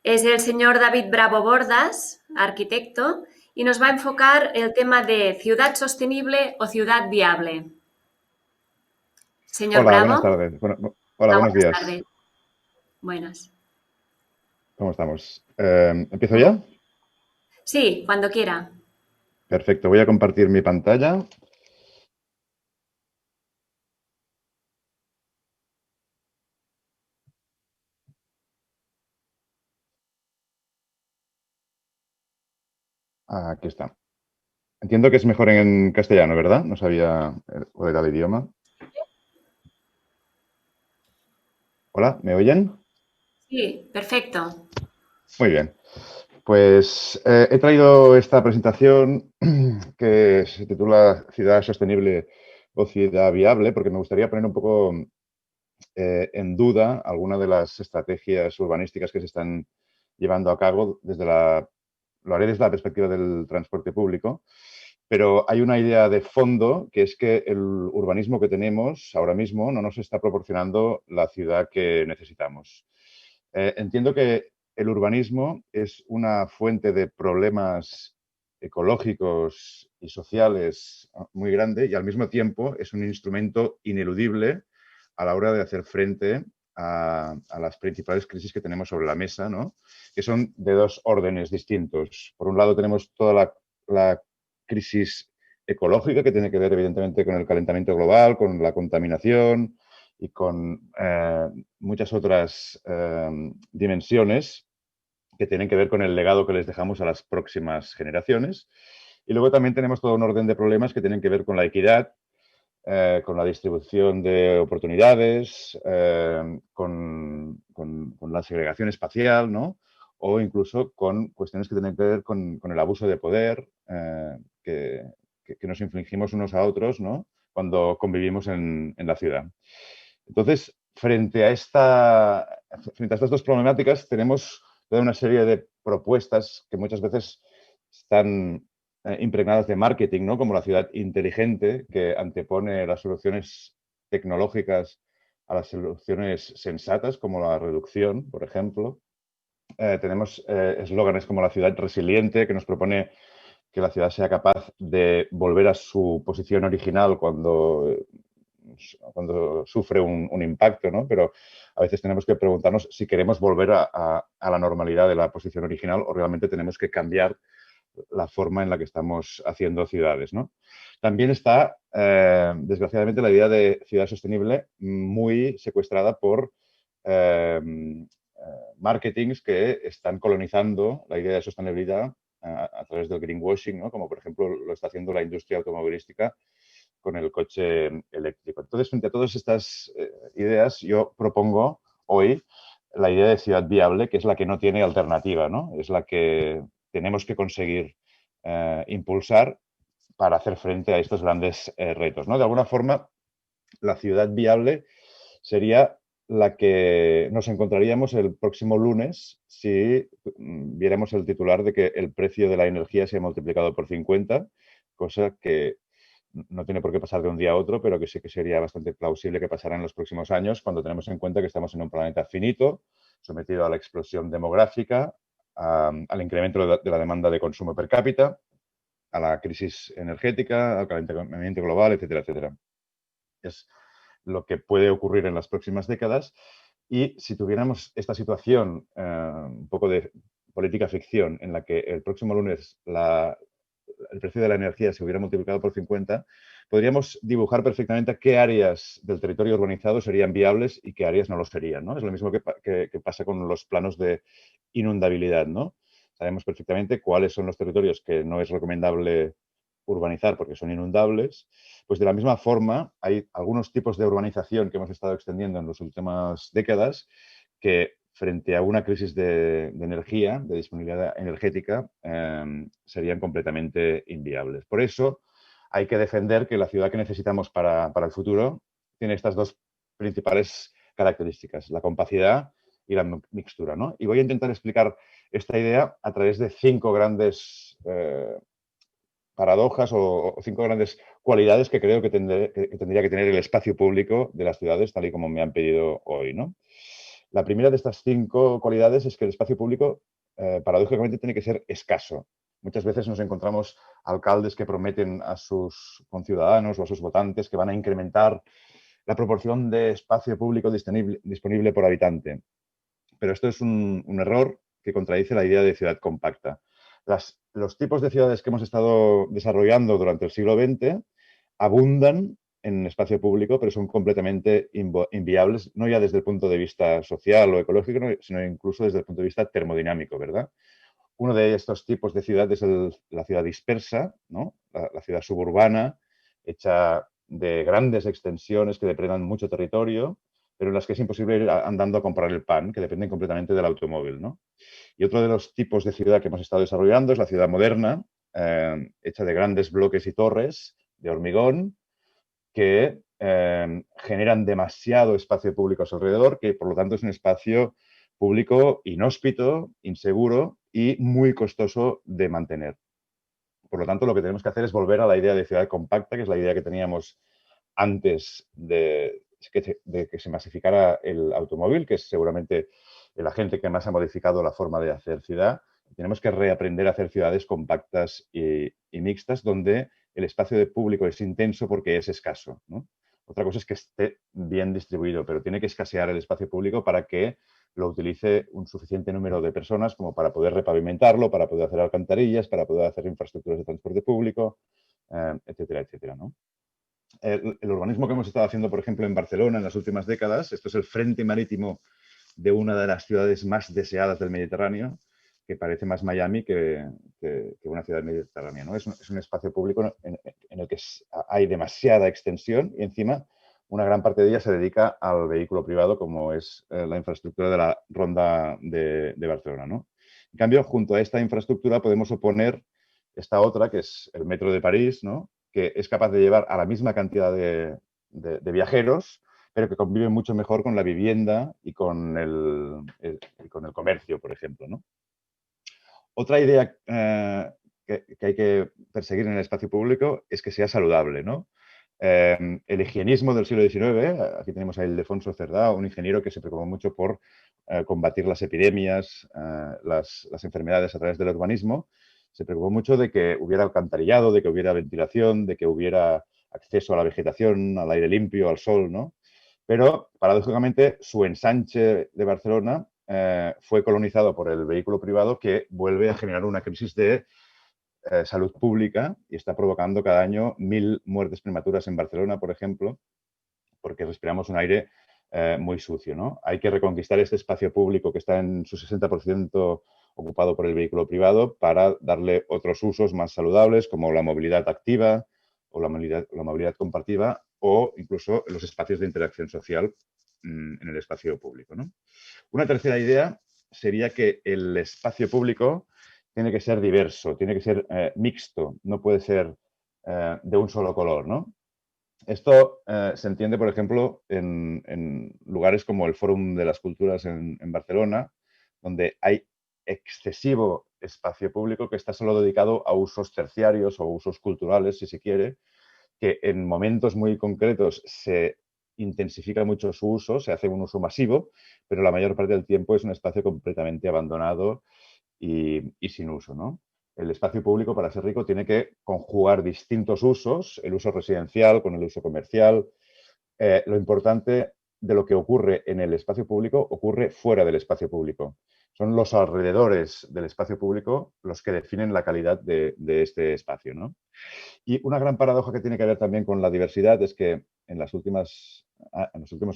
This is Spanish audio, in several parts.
Es el señor David Bravo Bordas, arquitecto, y nos va a enfocar el tema de ciudad sostenible o ciudad viable. Señor Hola, Bravo, buenas tardes. Hola, buenos buenas días. tardes. Buenas. ¿Cómo estamos? ¿Empiezo ya? Sí, cuando quiera. Perfecto. Voy a compartir mi pantalla. Aquí está. Entiendo que es mejor en castellano, ¿verdad? No sabía cuál era el idioma. Hola, ¿me oyen? Sí, perfecto. Muy bien. Pues he traído esta presentación que se titula Ciudad Sostenible o Ciudad Viable, porque me gustaría poner un poco en duda algunas de las estrategias urbanísticas que se están llevando a cabo lo haré desde la perspectiva del transporte público, pero hay una idea de fondo que es que el urbanismo que tenemos ahora mismo no nos está proporcionando la ciudad que necesitamos. Entiendo que el urbanismo es una fuente de problemas ecológicos y sociales muy grande y al mismo tiempo es un instrumento ineludible a la hora de hacer frente a las principales crisis que tenemos sobre la mesa, ¿no? Que son de dos órdenes distintos. Por un lado tenemos toda la crisis ecológica que tiene que ver evidentemente con el calentamiento global, con la contaminación y con muchas otras dimensiones que tienen que ver con el legado que les dejamos a las próximas generaciones. Y luego también tenemos todo un orden de problemas que tienen que ver con la equidad, con la distribución de oportunidades, con la segregación espacial, ¿no? O incluso con cuestiones que tienen que ver con el abuso de poder que nos infligimos unos a otros, ¿no? Cuando convivimos en la ciudad. Entonces, frente a estas dos problemáticas, tenemos toda una serie de propuestas que muchas veces están impregnadas de marketing, ¿no? Como la ciudad inteligente, que antepone las soluciones tecnológicas a las soluciones sensatas, como la reducción, por ejemplo. Tenemos eslóganes como la ciudad resiliente, que nos propone que la ciudad sea capaz de volver a su posición original cuando sufre un impacto, ¿no? Pero a veces tenemos que preguntarnos si queremos volver a la normalidad de la posición original o realmente tenemos que cambiar la forma en la que estamos haciendo ciudades, ¿no? También está, desgraciadamente, la idea de ciudad sostenible muy secuestrada por marketings que están colonizando la idea de sostenibilidad a través del greenwashing, ¿no? Como por ejemplo lo está haciendo la industria automovilística con el coche eléctrico. Entonces, frente a todas estas ideas, yo propongo hoy la idea de ciudad viable, que es la que no tiene alternativa, ¿no? Es la que tenemos que conseguir impulsar para hacer frente a estos grandes retos, ¿no? De alguna forma, la ciudad viable sería la que nos encontraríamos el próximo lunes si viéramos el titular de que el precio de la energía se ha multiplicado por 50, cosa que no tiene por qué pasar de un día a otro, pero que sí que sería bastante plausible que pasara en los próximos años cuando tenemos en cuenta que estamos en un planeta finito, sometido a la explosión demográfica, al incremento de la demanda de consumo per cápita, a la crisis energética, al calentamiento global, etcétera, etcétera. Es lo que puede ocurrir en las próximas décadas y si tuviéramos esta situación, un poco de política ficción, en la que el próximo lunes el precio de la energía se hubiera multiplicado por 50, podríamos dibujar perfectamente qué áreas del territorio urbanizado serían viables y qué áreas no lo serían, ¿no? Es lo mismo que pasa con los planos de inundabilidad, ¿no? Sabemos perfectamente cuáles son los territorios que no es recomendable urbanizar porque son inundables. Pues de la misma forma, hay algunos tipos de urbanización que hemos estado extendiendo en las últimas décadas que frente a una crisis de energía, de disponibilidad energética, serían completamente inviables. Por eso hay que defender que la ciudad que necesitamos para el futuro tiene estas dos principales características, la compacidad y la mixtura, ¿no? Y voy a intentar explicar esta idea a través de cinco grandes paradojas o cinco grandes cualidades que creo que tendría que tener el espacio público de las ciudades, tal y como me han pedido hoy, ¿no? La primera de estas 5 cualidades es que el espacio público, paradójicamente, tiene que ser escaso. Muchas veces nos encontramos alcaldes que prometen a sus conciudadanos o a sus votantes que van a incrementar la proporción de espacio público disponible por habitante. Pero esto es un error que contradice la idea de ciudad compacta. Los tipos de ciudades que hemos estado desarrollando durante el siglo XX abundan en espacio público, pero son completamente inviables, no ya desde el punto de vista social o ecológico, sino incluso desde el punto de vista termodinámico, ¿verdad? Uno de estos tipos de ciudad es la ciudad dispersa, ¿no? La ciudad suburbana, hecha de grandes extensiones que depredan mucho territorio, pero en las que es imposible ir andando a comprar el pan, que dependen completamente del automóvil, ¿no? Y otro de los tipos de ciudad que hemos estado desarrollando es la ciudad moderna, hecha de grandes bloques y torres de hormigón que generan demasiado espacio público a su alrededor, que por lo tanto es un espacio público inhóspito, inseguro y muy costoso de mantener. Por lo tanto, lo que tenemos que hacer es volver a la idea de ciudad compacta, que es la idea que teníamos antes de que se masificara el automóvil, que es seguramente el agente que más ha modificado la forma de hacer ciudad. Tenemos que reaprender a hacer ciudades compactas y mixtas, donde el espacio de público es intenso porque es escaso, ¿no? Otra cosa es que esté bien distribuido, pero tiene que escasear el espacio público para que lo utilice un suficiente número de personas como para poder repavimentarlo, para poder hacer alcantarillas, para poder hacer infraestructuras de transporte público, etcétera, etcétera, ¿no? El urbanismo que hemos estado haciendo, por ejemplo, en Barcelona en las últimas décadas, esto es el frente marítimo de una de las ciudades más deseadas del Mediterráneo, que parece más Miami que una ciudad mediterránea, ¿no? Es un espacio público en el que hay demasiada extensión y encima una gran parte de ella se dedica al vehículo privado, como es la infraestructura de la Ronda de Barcelona, ¿no? En cambio, junto a esta infraestructura podemos oponer esta otra, que es el metro de París, ¿no? Que es capaz de llevar a la misma cantidad de viajeros, pero que conviven mucho mejor con la vivienda y con y con el comercio, por ejemplo, ¿no? Otra idea que hay que perseguir en el espacio público es que sea saludable, ¿no? El higienismo del siglo XIX, aquí tenemos a Ildefonso Cerdá, un ingeniero que se preocupó mucho por combatir las epidemias, las enfermedades a través del urbanismo, se preocupó mucho de que hubiera alcantarillado, de que hubiera ventilación, de que hubiera acceso a la vegetación, al aire limpio, al sol, ¿no? Pero, paradójicamente, su ensanche de Barcelona fue colonizado por el vehículo privado que vuelve a generar una crisis de salud pública y está provocando cada año 1.000 muertes prematuras en Barcelona, por ejemplo, porque respiramos un aire muy sucio, ¿no? Hay que reconquistar este espacio público que está en su 60% ocupado por el vehículo privado para darle otros usos más saludables como la movilidad activa o la movilidad compartida o incluso los espacios de interacción social en el espacio público, ¿no? Una tercera idea sería que el espacio público tiene que ser diverso, tiene que ser mixto, no puede ser de un solo color, ¿no? Esto se entiende, por ejemplo, en lugares como el Fórum de las Culturas en Barcelona, donde hay excesivo espacio público que está solo dedicado a usos terciarios o usos culturales, si se quiere, que en momentos muy concretos se intensifica mucho su uso, se hace un uso masivo, pero la mayor parte del tiempo es un espacio completamente abandonado y sin uso, ¿no? El espacio público, para ser rico, tiene que conjugar distintos usos, el uso residencial con el uso comercial. Lo importante de lo que ocurre en el espacio público ocurre fuera del espacio público. Son los alrededores del espacio público los que definen la calidad de este espacio, ¿no? Y una gran paradoja que tiene que ver también con la diversidad es que en los últimos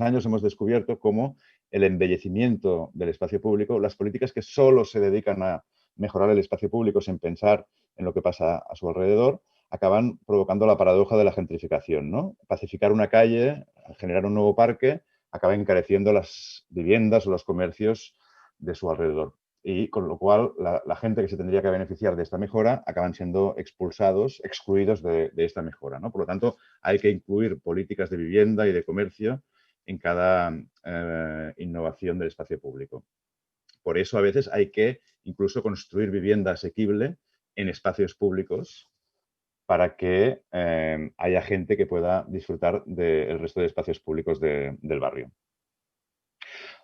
años hemos descubierto cómo el embellecimiento del espacio público, las políticas que solo se dedican a mejorar el espacio público sin pensar en lo que pasa a su alrededor, acaban provocando la paradoja de la gentrificación, ¿no? Pacificar una calle, generar un nuevo parque, acaba encareciendo las viviendas o los comercios de su alrededor. Y con lo cual la gente que se tendría que beneficiar de esta mejora acaban siendo expulsados, excluidos de esta mejora, ¿no? Por lo tanto, hay que incluir políticas de vivienda y de comercio en cada innovación del espacio público. Por eso a veces hay que incluso construir vivienda asequible en espacios públicos para que haya gente que pueda disfrutar del resto de espacios públicos del barrio.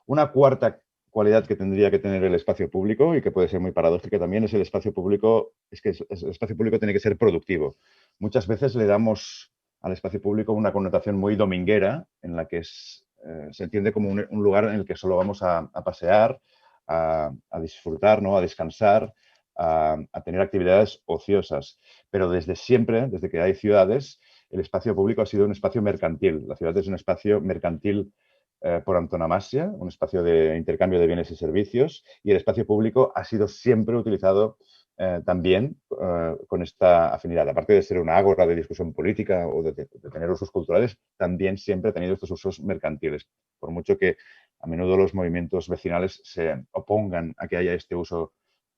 Una cuarta cualidad que tendría que tener el espacio público y que puede ser muy paradójica también es el espacio público, es que el espacio público tiene que ser productivo. Muchas veces le damos al espacio público una connotación muy dominguera en la que se entiende como un lugar en el que solo vamos a pasear, a disfrutar, ¿no? A descansar, a tener actividades ociosas. Pero desde siempre, desde que hay ciudades, el espacio público ha sido un espacio mercantil. La ciudad es un espacio mercantil por antonomasia, un espacio de intercambio de bienes y servicios, y el espacio público ha sido siempre utilizado también con esta afinidad. Aparte de ser una ágora de discusión política o de tener usos culturales, también siempre ha tenido estos usos mercantiles. Por mucho que a menudo los movimientos vecinales se opongan a que haya este uso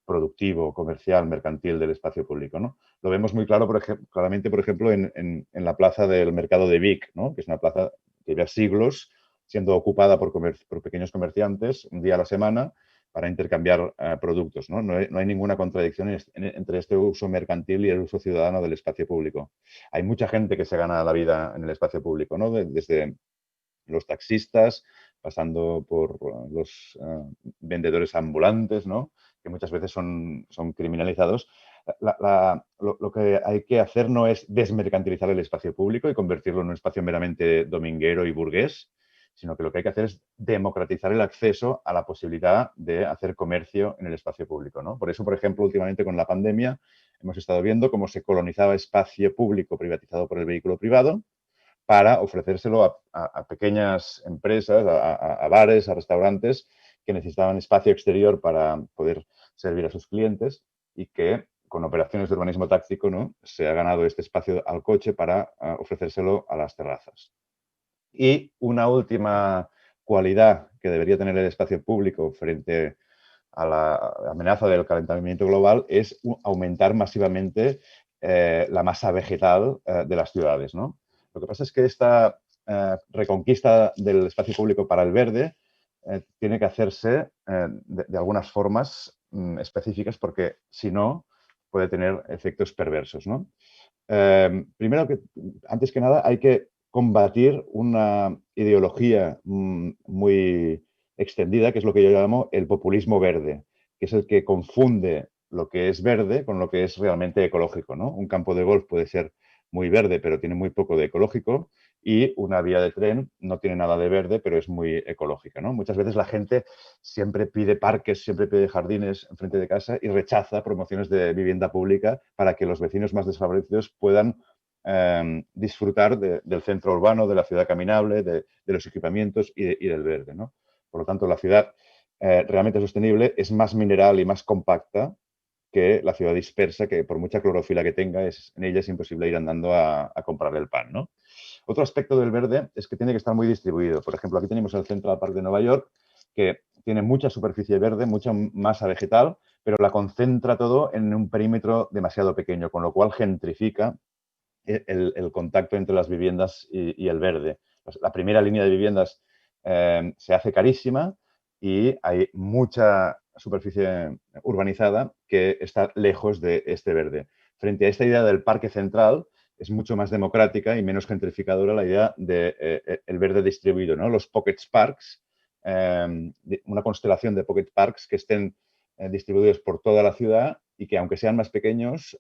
productivo, comercial, mercantil del espacio público, ¿no? Lo vemos muy claro, claramente, por ejemplo, en la plaza del Mercado de Vic, ¿no? Que es una plaza que lleva siglos siendo ocupada por pequeños comerciantes un día a la semana para intercambiar productos, ¿no? No hay ninguna contradicción entre este uso mercantil y el uso ciudadano del espacio público. Hay mucha gente que se gana la vida en el espacio público, ¿no? Desde los taxistas, pasando por los vendedores ambulantes, ¿no? Que muchas veces son criminalizados. Lo que hay que hacer no es desmercantilizar el espacio público y convertirlo en un espacio meramente dominguero y burgués, sino que lo que hay que hacer es democratizar el acceso a la posibilidad de hacer comercio en el espacio público, ¿no? Por eso, por ejemplo, últimamente con la pandemia hemos estado viendo cómo se colonizaba espacio público privatizado por el vehículo privado para ofrecérselo a pequeñas empresas, a bares, a restaurantes que necesitaban espacio exterior para poder servir a sus clientes y que con operaciones de urbanismo táctico, ¿no? Se ha ganado este espacio al coche para ofrecérselo a las terrazas. Y una última cualidad que debería tener el espacio público frente a la amenaza del calentamiento global es aumentar masivamente la masa vegetal de las ciudades, ¿no? Lo que pasa es que esta reconquista del espacio público para el verde tiene que hacerse de algunas formas específicas porque si no puede tener efectos perversos, ¿no? Primero, antes que nada, hay que combatir una ideología muy extendida, que es lo que yo llamo el populismo verde, que es el que confunde lo que es verde con lo que es realmente ecológico, ¿no? Un campo de golf puede ser muy verde, pero tiene muy poco de ecológico, y una vía de tren no tiene nada de verde, pero es muy ecológica, ¿no? Muchas veces la gente siempre pide parques, siempre pide jardines enfrente de casa y rechaza promociones de vivienda pública para que los vecinos más desfavorecidos puedan disfrutar del centro urbano, de la ciudad caminable, de los equipamientos y del verde, ¿no? Por lo tanto, la ciudad realmente sostenible es más mineral y más compacta que la ciudad dispersa, que por mucha clorofila que tenga, en ella es imposible ir andando a comprar el pan, ¿no? Otro aspecto del verde es que tiene que estar muy distribuido. Por ejemplo, aquí tenemos el Central Park de Nueva York, que tiene mucha superficie verde, mucha masa vegetal, pero la concentra todo en un perímetro demasiado pequeño, con lo cual gentrifica el contacto entre las viviendas y el verde. La primera línea de viviendas se hace carísima y hay mucha superficie urbanizada que está lejos de este verde. Frente a esta idea del parque central, es mucho más democrática y menos gentrificadora la idea de el verde distribuido, ¿no? Los pocket parks, una constelación de pocket parks que estén distribuidos por toda la ciudad y que, aunque sean más pequeños,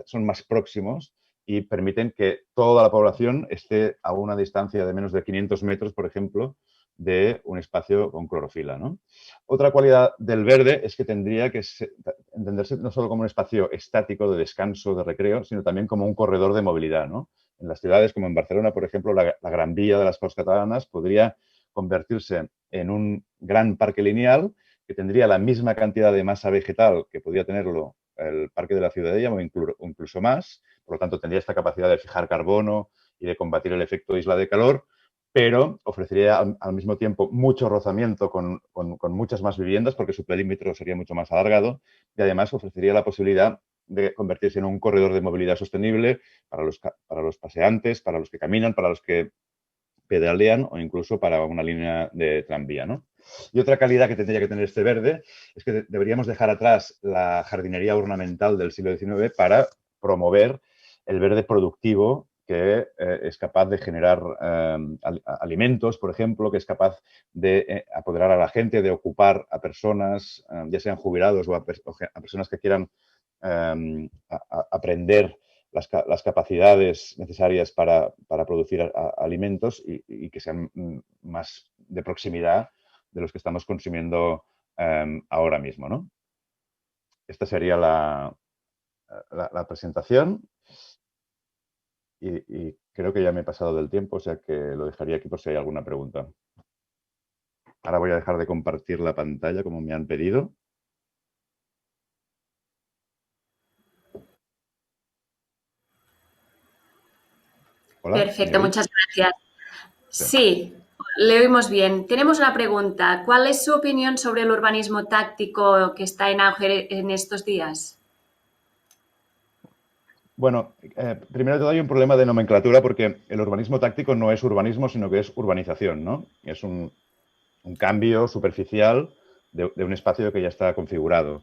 son más próximos y permiten que toda la población esté a una distancia de menos de 500 metros, por ejemplo, de un espacio con clorofila, ¿no? Otra cualidad del verde es que tendría que entenderse no solo como un espacio estático de descanso, de recreo, sino también como un corredor de movilidad, ¿no? En las ciudades como en Barcelona, por ejemplo, la Gran Vía de las Corts Catalanas podría convertirse en un gran parque lineal que tendría la misma cantidad de masa vegetal que podría tenerlo el Parque de la Ciudadella o incluso más. Por lo tanto, tendría esta capacidad de fijar carbono y de combatir el efecto isla de calor, pero ofrecería al mismo tiempo mucho rozamiento con muchas más viviendas porque su perímetro sería mucho más alargado y además ofrecería la posibilidad de convertirse en un corredor de movilidad sostenible para los paseantes, para los que caminan, para los que pedalean o incluso para una línea de tranvía, ¿no? Y otra calidad que tendría que tener este verde es que deberíamos dejar atrás la jardinería ornamental del siglo XIX para promover el verde productivo que es capaz de generar alimentos, por ejemplo, que es capaz de apoderar a la gente, de ocupar a personas, ya sean jubilados o a personas que quieran aprender las capacidades necesarias para producir alimentos y que sean más de proximidad de los que estamos consumiendo ahora mismo, ¿no? Esta sería la presentación y creo que ya me he pasado del tiempo, o sea que lo dejaría aquí por si hay alguna pregunta. Ahora voy a dejar de compartir la pantalla como me han pedido. Hola, ¿me Perfecto, oís? muchas gracias. Sí. Sí, le oímos bien. Tenemos una pregunta. ¿Cuál es su opinión sobre el urbanismo táctico que está en auge en estos días? Bueno, primero de todo hay un problema de nomenclatura porque el urbanismo táctico no es urbanismo, sino que es urbanización, ¿no? Es un cambio superficial de un espacio que ya está configurado.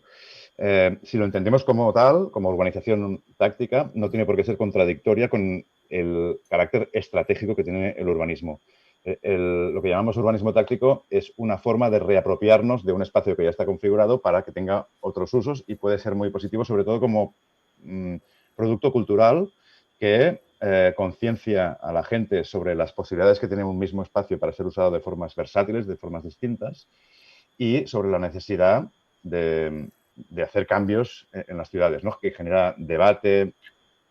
Si lo entendemos como tal, como urbanización táctica, no tiene por qué ser contradictoria con el carácter estratégico que tiene el urbanismo. Lo que llamamos urbanismo táctico es una forma de reapropiarnos de un espacio que ya está configurado para que tenga otros usos y puede ser muy positivo, sobre todo como producto cultural que conciencia a la gente sobre las posibilidades que tiene un mismo espacio para ser usado de formas versátiles, de formas distintas, y sobre la necesidad de hacer cambios en las ciudades, ¿no? Que genera debate,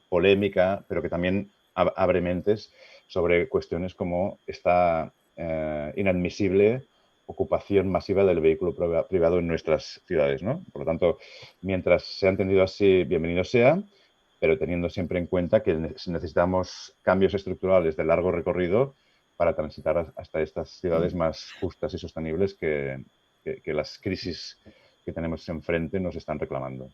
polémica, pero que también abre mentes sobre cuestiones como esta inadmisible ocupación masiva del vehículo privado en nuestras ciudades, ¿no? Por lo tanto, mientras sea entendido así, bienvenido sea, pero teniendo siempre en cuenta que necesitamos cambios estructurales de largo recorrido para transitar hasta estas ciudades más justas y sostenibles que las crisis que tenemos enfrente nos están reclamando.